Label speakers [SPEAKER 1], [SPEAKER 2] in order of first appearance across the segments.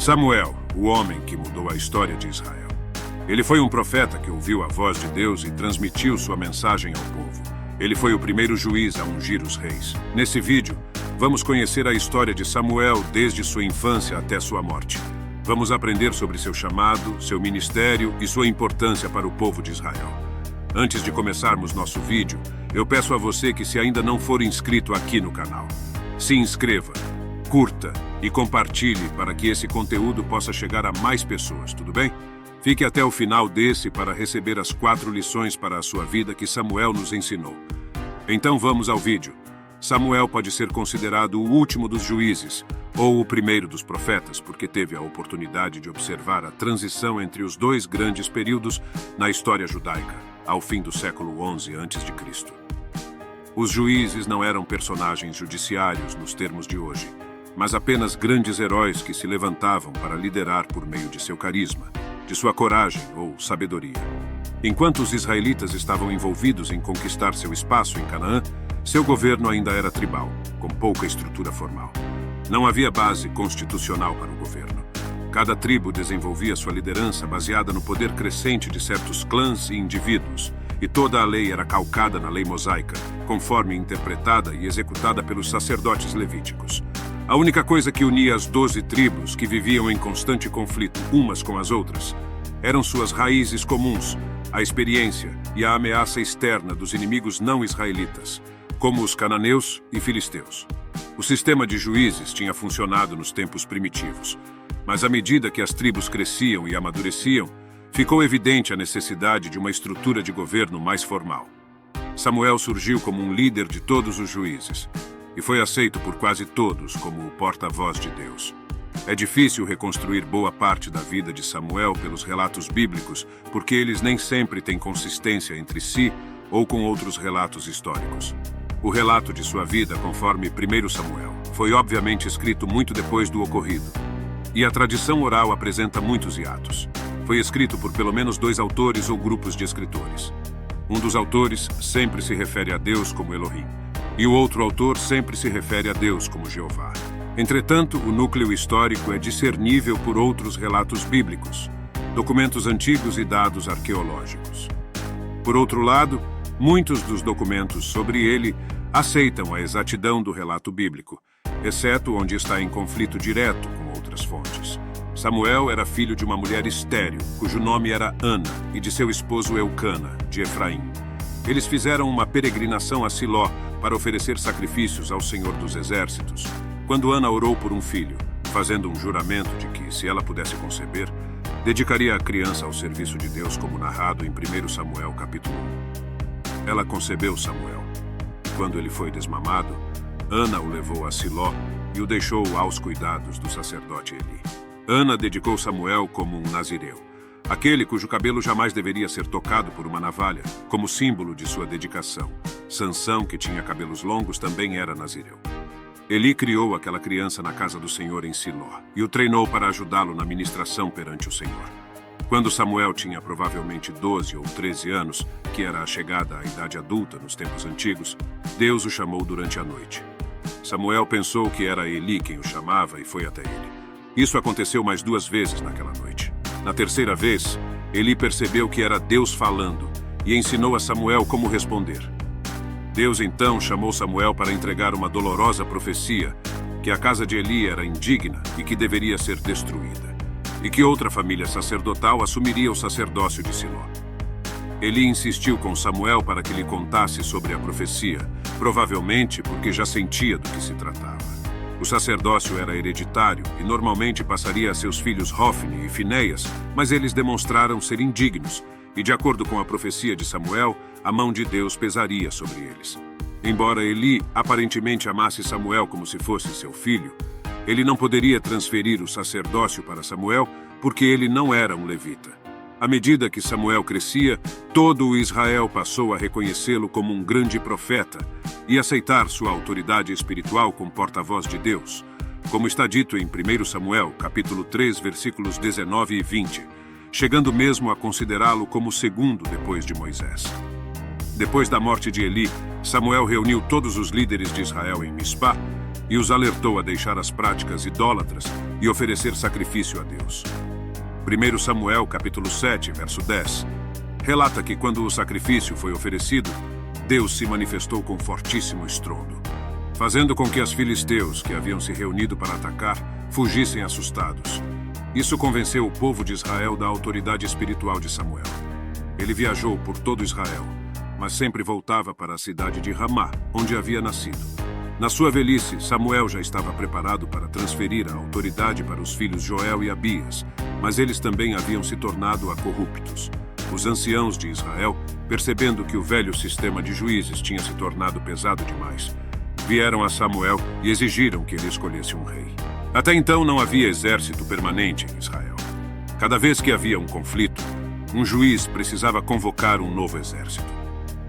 [SPEAKER 1] Samuel, o homem que mudou a história de Israel. Ele foi um profeta que ouviu a voz de Deus e transmitiu sua mensagem ao povo. Ele foi o primeiro juiz a ungir os reis. Nesse vídeo, vamos conhecer a história de Samuel desde sua infância até sua morte. Vamos aprender sobre seu chamado, seu ministério e sua importância para o povo de Israel. Antes de começarmos nosso vídeo, eu peço a você que, se ainda não for inscrito aqui no canal, se inscreva, curta e compartilhe para que esse conteúdo possa chegar a mais pessoas, tudo bem? Fique até o final desse para receber as 4 lições para a sua vida que Samuel nos ensinou. Então vamos ao vídeo. Samuel pode ser considerado o último dos juízes, ou o primeiro dos profetas, porque teve a oportunidade de observar a transição entre os 2 grandes períodos na história judaica, ao fim do século 11 a.C. Os juízes não eram personagens judiciários nos termos de hoje, mas apenas grandes heróis que se levantavam para liderar por meio de seu carisma, de sua coragem ou sabedoria. Enquanto os israelitas estavam envolvidos em conquistar seu espaço em Canaã, seu governo ainda era tribal, com pouca estrutura formal. Não havia base constitucional para o governo. Cada tribo desenvolvia sua liderança baseada no poder crescente de certos clãs e indivíduos, e toda a lei era calcada na lei mosaica, conforme interpretada e executada pelos sacerdotes levíticos. A única coisa que unia as 12 tribos, que viviam em constante conflito umas com as outras, eram suas raízes comuns, a experiência e a ameaça externa dos inimigos não israelitas, como os cananeus e filisteus. O sistema de juízes tinha funcionado nos tempos primitivos, mas à medida que as tribos cresciam e amadureciam, ficou evidente a necessidade de uma estrutura de governo mais formal. Samuel surgiu como um líder de todos os juízes, e foi aceito por quase todos como o porta-voz de Deus. É difícil reconstruir boa parte da vida de Samuel pelos relatos bíblicos, porque eles nem sempre têm consistência entre si ou com outros relatos históricos. O relato de sua vida, conforme 1 Samuel, foi obviamente escrito muito depois do ocorrido, e a tradição oral apresenta muitos hiatos. Foi escrito por pelo menos 2 autores ou grupos de escritores. Um dos autores sempre se refere a Deus como Elohim, e o outro autor sempre se refere a Deus como Jeová. Entretanto, o núcleo histórico é discernível por outros relatos bíblicos, documentos antigos e dados arqueológicos. Por outro lado, muitos dos documentos sobre ele aceitam a exatidão do relato bíblico, exceto onde está em conflito direto com outras fontes. Samuel era filho de uma mulher estéril, cujo nome era Ana, e de seu esposo Eucana, de Efraim. Eles fizeram uma peregrinação a Siló para oferecer sacrifícios ao Senhor dos Exércitos, quando Ana orou por um filho, fazendo um juramento de que, se ela pudesse conceber, dedicaria a criança ao serviço de Deus, como narrado em 1 Samuel capítulo 1. Ela concebeu Samuel. Quando ele foi desmamado, Ana o levou a Siló e o deixou aos cuidados do sacerdote Eli. Ana dedicou Samuel como um nazireu, aquele cujo cabelo jamais deveria ser tocado por uma navalha, como símbolo de sua dedicação. Sansão, que tinha cabelos longos, também era nazireu. Eli criou aquela criança na casa do Senhor em Siló e o treinou para ajudá-lo na ministração perante o Senhor. Quando Samuel tinha provavelmente 12 ou 13 anos, que era a chegada à idade adulta nos tempos antigos, Deus o chamou durante a noite. Samuel pensou que era Eli quem o chamava e foi até ele. Isso aconteceu mais 2 vezes naquela noite. Na terceira vez, Eli percebeu que era Deus falando e ensinou a Samuel como responder. Deus então chamou Samuel para entregar uma dolorosa profecia, que a casa de Eli era indigna e que deveria ser destruída, e que outra família sacerdotal assumiria o sacerdócio de Siló. Eli insistiu com Samuel para que lhe contasse sobre a profecia, provavelmente porque já sentia do que se tratava. O sacerdócio era hereditário e normalmente passaria a seus filhos Hofni e Finéias, mas eles demonstraram ser indignos, e de acordo com a profecia de Samuel, a mão de Deus pesaria sobre eles. Embora Eli aparentemente amasse Samuel como se fosse seu filho, ele não poderia transferir o sacerdócio para Samuel porque ele não era um levita. À medida que Samuel crescia, todo o Israel passou a reconhecê-lo como um grande profeta e aceitar sua autoridade espiritual como porta-voz de Deus, como está dito em 1 Samuel, capítulo 3, versículos 19 e 20, chegando mesmo a considerá-lo como o segundo depois de Moisés. Depois da morte de Eli, Samuel reuniu todos os líderes de Israel em Mispá e os alertou a deixar as práticas idólatras e oferecer sacrifício a Deus. 1 Samuel, capítulo 7, verso 10, relata que quando o sacrifício foi oferecido, Deus se manifestou com fortíssimo estrondo, fazendo com que os filisteus, que haviam se reunido para atacar, fugissem assustados. Isso convenceu o povo de Israel da autoridade espiritual de Samuel. Ele viajou por todo Israel, mas sempre voltava para a cidade de Ramá, onde havia nascido. Na sua velhice, Samuel já estava preparado para transferir a autoridade para os filhos Joel e Abias, mas eles também haviam se tornado corruptos. Os anciãos de Israel, percebendo que o velho sistema de juízes tinha se tornado pesado demais, vieram a Samuel e exigiram que ele escolhesse um rei. Até então não havia exército permanente em Israel. Cada vez que havia um conflito, um juiz precisava convocar um novo exército.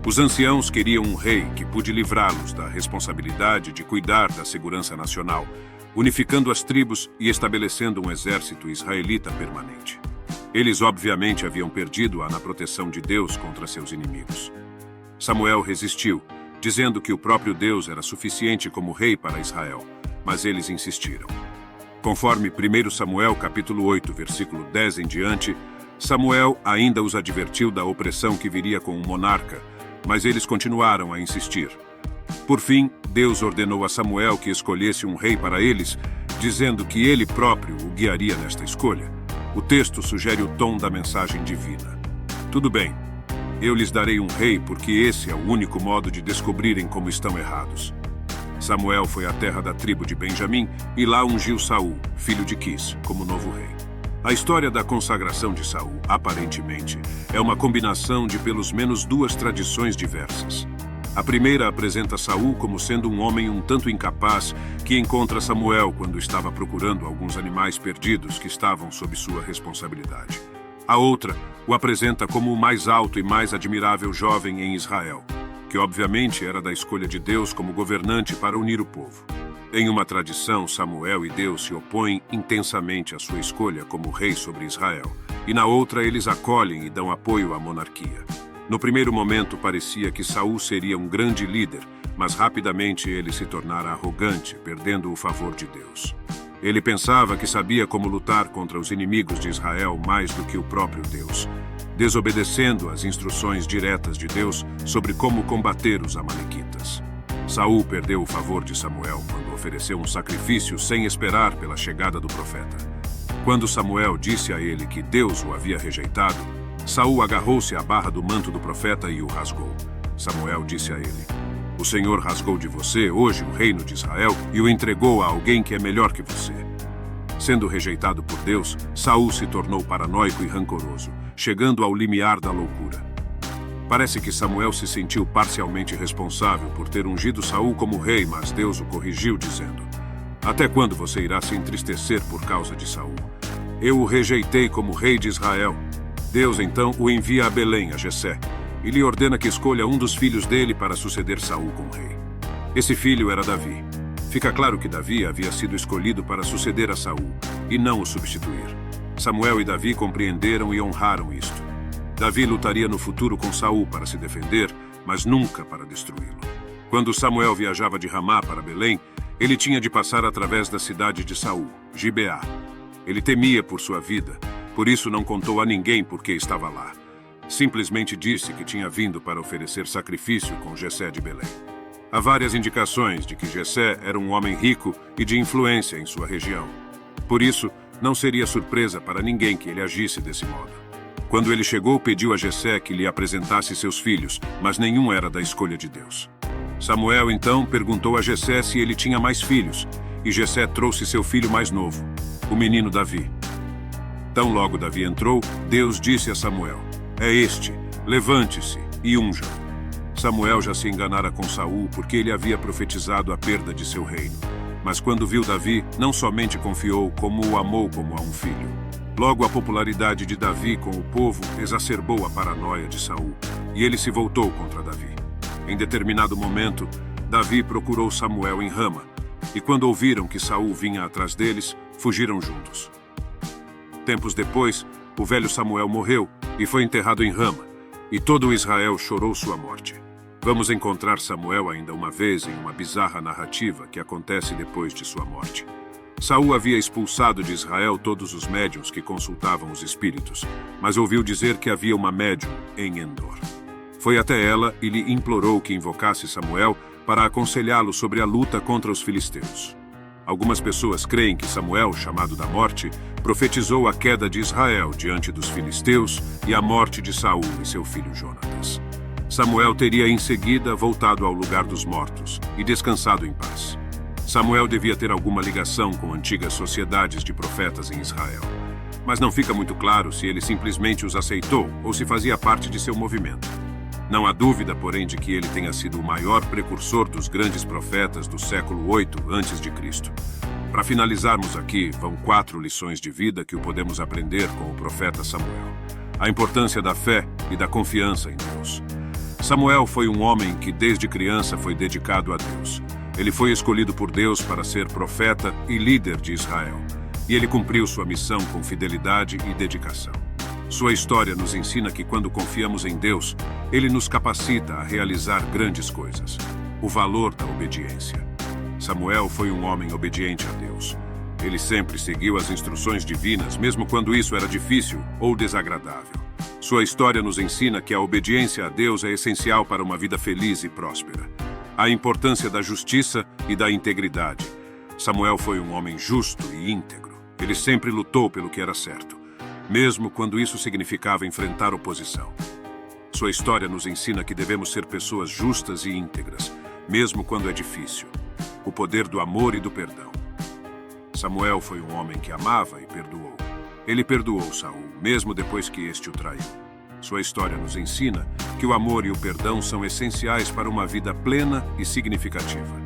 [SPEAKER 1] Os anciãos queriam um rei que pôde livrá-los da responsabilidade de cuidar da segurança nacional, unificando as tribos e estabelecendo um exército israelita permanente. Eles obviamente haviam perdido-a na proteção de Deus contra seus inimigos. Samuel resistiu, dizendo que o próprio Deus era suficiente como rei para Israel, mas eles insistiram. Conforme 1 Samuel capítulo 8, versículo 10 em diante, Samuel ainda os advertiu da opressão que viria com o monarca, mas eles continuaram a insistir. Por fim, Deus ordenou a Samuel que escolhesse um rei para eles, dizendo que ele próprio o guiaria nesta escolha. O texto sugere o tom da mensagem divina. Tudo bem, eu lhes darei um rei porque esse é o único modo de descobrirem como estão errados. Samuel foi à terra da tribo de Benjamim e lá ungiu Saul, filho de Quis, como novo rei. A história da consagração de Saul, aparentemente, é uma combinação de pelo menos duas tradições diversas. A primeira apresenta Saul como sendo um homem um tanto incapaz que encontra Samuel quando estava procurando alguns animais perdidos que estavam sob sua responsabilidade. A outra o apresenta como o mais alto e mais admirável jovem em Israel, que obviamente era da escolha de Deus como governante para unir o povo. Em uma tradição, Samuel e Deus se opõem intensamente à sua escolha como rei sobre Israel, e na outra eles acolhem e dão apoio à monarquia. No primeiro momento parecia que Saul seria um grande líder, mas rapidamente ele se tornara arrogante, perdendo o favor de Deus. Ele pensava que sabia como lutar contra os inimigos de Israel mais do que o próprio Deus, desobedecendo às instruções diretas de Deus sobre como combater os amalequitas. Saul perdeu o favor de Samuel quando ofereceu um sacrifício sem esperar pela chegada do profeta. Quando Samuel disse a ele que Deus o havia rejeitado, Saul agarrou-se à barra do manto do profeta e o rasgou. Samuel disse a ele: "O Senhor rasgou de você hoje o reino de Israel e o entregou a alguém que é melhor que você." Sendo rejeitado por Deus, Saul se tornou paranoico e rancoroso, chegando ao limiar da loucura. Parece que Samuel se sentiu parcialmente responsável por ter ungido Saul como rei, mas Deus o corrigiu, dizendo: "Até quando você irá se entristecer por causa de Saul? Eu o rejeitei como rei de Israel." Deus então o envia a Belém, a Jessé, e lhe ordena que escolha um dos filhos dele para suceder Saul como rei. Esse filho era Davi. Fica claro que Davi havia sido escolhido para suceder a Saul, e não o substituir. Samuel e Davi compreenderam e honraram isto. Davi lutaria no futuro com Saul para se defender, mas nunca para destruí-lo. Quando Samuel viajava de Ramá para Belém, ele tinha de passar através da cidade de Saul, Gibeá. Ele temia por sua vida, por isso não contou a ninguém por que estava lá. Simplesmente disse que tinha vindo para oferecer sacrifício com Jessé de Belém. Há várias indicações de que Jessé era um homem rico e de influência em sua região. Por isso, não seria surpresa para ninguém que ele agisse desse modo. Quando ele chegou, pediu a Jessé que lhe apresentasse seus filhos, mas nenhum era da escolha de Deus. Samuel, então, perguntou a Jessé se ele tinha mais filhos, e Jessé trouxe seu filho mais novo, o menino Davi. Tão logo Davi entrou, Deus disse a Samuel: "É este, levante-se e unja-o." Samuel já se enganara com Saul porque ele havia profetizado a perda de seu reino. Mas quando viu Davi, não somente confiou, como o amou como a um filho. Logo, a popularidade de Davi com o povo exacerbou a paranoia de Saul, e ele se voltou contra Davi. Em determinado momento, Davi procurou Samuel em Rama, e quando ouviram que Saul vinha atrás deles, fugiram juntos. Tempos depois, o velho Samuel morreu e foi enterrado em Rama, e todo o Israel chorou sua morte. Vamos encontrar Samuel ainda uma vez em uma bizarra narrativa que acontece depois de sua morte. Saul havia expulsado de Israel todos os médiuns que consultavam os espíritos, mas ouviu dizer que havia uma médium em Endor. Foi até ela e lhe implorou que invocasse Samuel para aconselhá-lo sobre a luta contra os filisteus. Algumas pessoas creem que Samuel, chamado da morte, profetizou a queda de Israel diante dos filisteus e a morte de Saul e seu filho Jonatas. Samuel teria em seguida voltado ao lugar dos mortos e descansado em paz. Samuel devia ter alguma ligação com antigas sociedades de profetas em Israel, mas não fica muito claro se ele simplesmente os aceitou ou se fazia parte de seu movimento. Não há dúvida, porém, de que ele tenha sido o maior precursor dos grandes profetas do século 8 a.C. Para finalizarmos aqui, vão 4 lições de vida que podemos aprender com o profeta Samuel. A importância da fé e da confiança em Deus. Samuel foi um homem que desde criança foi dedicado a Deus. Ele foi escolhido por Deus para ser profeta e líder de Israel. E ele cumpriu sua missão com fidelidade e dedicação. Sua história nos ensina que quando confiamos em Deus, Ele nos capacita a realizar grandes coisas. O valor da obediência. Samuel foi um homem obediente a Deus. Ele sempre seguiu as instruções divinas, mesmo quando isso era difícil ou desagradável. Sua história nos ensina que a obediência a Deus é essencial para uma vida feliz e próspera. A importância da justiça e da integridade. Samuel foi um homem justo e íntegro. Ele sempre lutou pelo que era certo, mesmo quando isso significava enfrentar oposição. Sua história nos ensina que devemos ser pessoas justas e íntegras, mesmo quando é difícil. O poder do amor e do perdão. Samuel foi um homem que amava e perdoou. Ele perdoou Saul, mesmo depois que este o traiu. Sua história nos ensina que o amor e o perdão são essenciais para uma vida plena e significativa.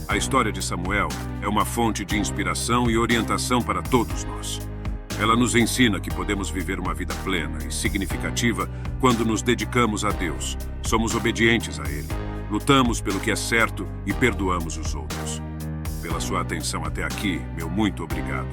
[SPEAKER 1] A história de Samuel é uma fonte de inspiração e orientação para todos nós. Ela nos ensina que podemos viver uma vida plena e significativa quando nos dedicamos a Deus, somos obedientes a Ele, lutamos pelo que é certo e perdoamos os outros. Pela sua atenção até aqui, meu muito obrigado.